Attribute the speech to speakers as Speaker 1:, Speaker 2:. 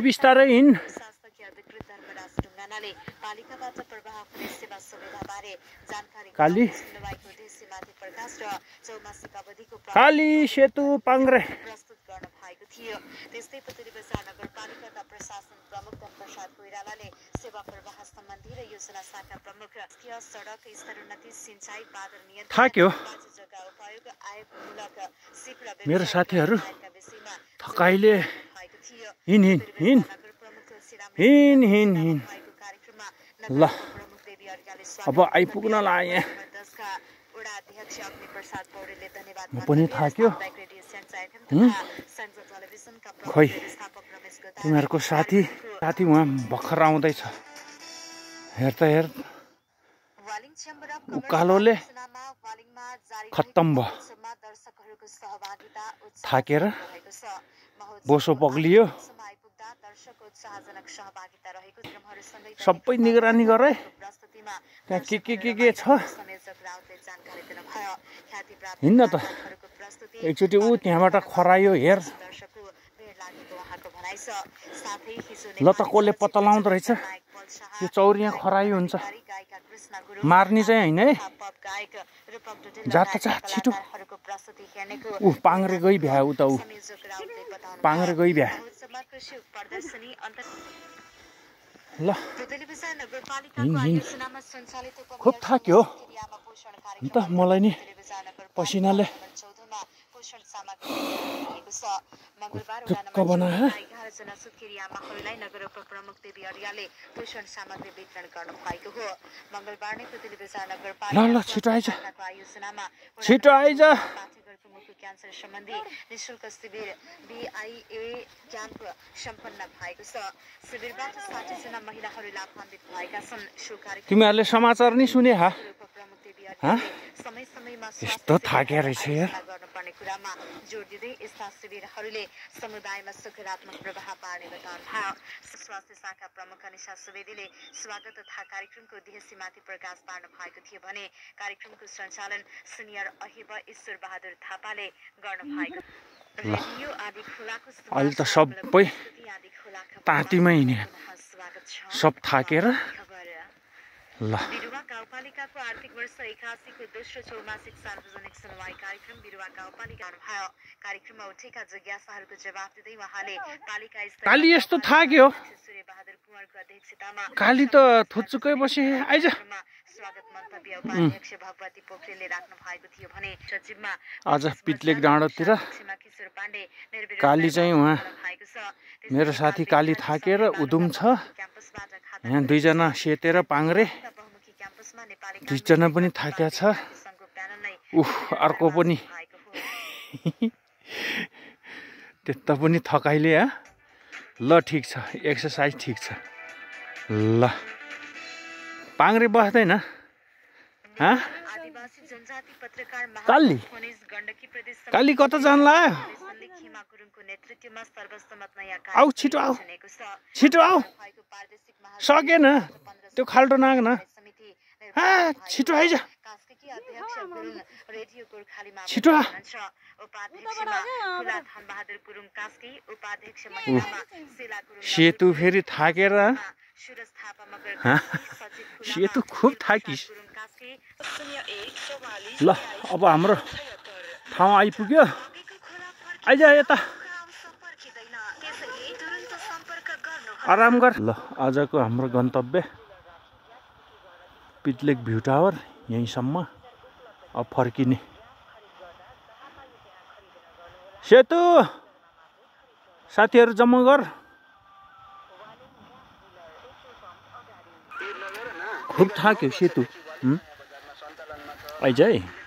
Speaker 1: बिस्तारै हिँड। काली काली सेतु पाङ्ग्रे
Speaker 2: प्रस्तुत गर्न भएको थियो। त्यस्तै पुतली बजार नगरपालिकाका प्रशासन प्रमुख धनप्रसाद कोइरालाले सेवा प्रवाह सम्बन्धी र योजना शाखा प्रमुख सडक स्तरोन्नति सिंचाई बादल नियन्त्रण
Speaker 1: थाक्यो
Speaker 2: जग्गा उपयोग आयोगमूलक सिप र
Speaker 1: मेरो साथीहरू थकाइले हिँड हिँड हिँड हिँड हिँड हिँड। ल अब आइपुग्न लाग्यो। म पनि थाक्यो। खोइ तिमीहरूको साथी उहाँ भर्खर आउँदैछ। हेर त हेर उकालोले खत्तम भयो। थाकेर बोसो पग्लियो। सबै निगरानी गरे त्यहाँ के छ। हिँड्न त एकचोटि ऊ त्यहाँबाट खरायो हेर। ल त कसले पत्ता लाउँदो रहेछ। यो चौरी यहाँ खरायो हुन्छ। मार्ने चाहिँ होइन है। जा त जा छिटो। ऊ पाङ्ग्रे गई भ्या उता ऊ पाङ्ग्रे गई भ्या। ल खुब थाक्यो त मलाई नि पसिनाले ढुक्क बनायो। ल छिटो आइज छिटो आइज। क्यान्सर सम्बन्धी निःशुल्क शिविर BIA क्याम्प सम्पन्न भएको छ। शिविरबाट 60 जना महिलाहरू लाभान्वित भएका छन्। तिमीहरूले समाचार नि सुने हा? यस्तो थाकेको रहेछ यार।
Speaker 2: गर्नुपर्ने कुरामा जोड दिँदै यस्ता शिविरहरूले समुदायमा सकारात्मक प्रभाव पार्ने बताउनु भयो। स्वास्थ्य शाखा प्रमुख अनिशा सुवेदीले स्वागत तथा कार्यक्रमको उद्देश्यमाथि प्रकाश पार्नु भएको थियो भने कार्यक्रमको सञ्चालन सिनियर अहिब ईश्वर बहादुर थापाले गर्नु भएको।
Speaker 1: अहिले त सबै तातीमै हिँडे सब थाकेर। ल
Speaker 2: बिरुवा गाउँपालिकाको आर्थिक वर्ष 81 को दोस्रो चौमासिक सार्वजनिक सुनवाई कार्यक्रम बिरुवा गाउँपालिका भयो। कार्यक्रममा उठेका जिज्ञासाहरूको जवाफ दिँदै उहाँले पालिका
Speaker 1: काली यस्तो थाक्यो।
Speaker 2: सूर्य बहादुर कुँवरको अध्यक्षतामा
Speaker 1: काली त थुचुकै बसे आइज।
Speaker 2: स्वागत मन्तव्य उपाध्यक्ष भगवती पोखरेलले राख्नु भएको थियो भने सचिवमा
Speaker 1: आज पित्लेक डाँडोतिर काली चाहिँ उहाँ मेरो साथी काली थाकेर उदुम छ। यहाँ दुईजना सेतेर पाङ्ग्रे दुईजना पनि थाक्या छ। अर्को पनि त्यता पनि थकाइले। ल ठिक छ एक्सर्साइज ठिक छ। ल पाङ्ग्रे बस्दैन काली काली कता जान लाग्यो? आऊ छिटो आऊ छिटो आऊ। सकेन त्यो खाल्टो नाग्न। छिटो आइज छिटो आ। सेतु फेरि थाकेर सेतु खुब थाकिस। ल अब हाम्रो ठाउँ आइपुग्यो। आइज यता आराम गर। ल आजको हाम्रो गन्तव्य पित्लेक भ्यू टावर यहीँसम्म। अब फर्किने। सेतु साथीहरू जम्मा गर। खुब थाक्यो सेतु। आइज है।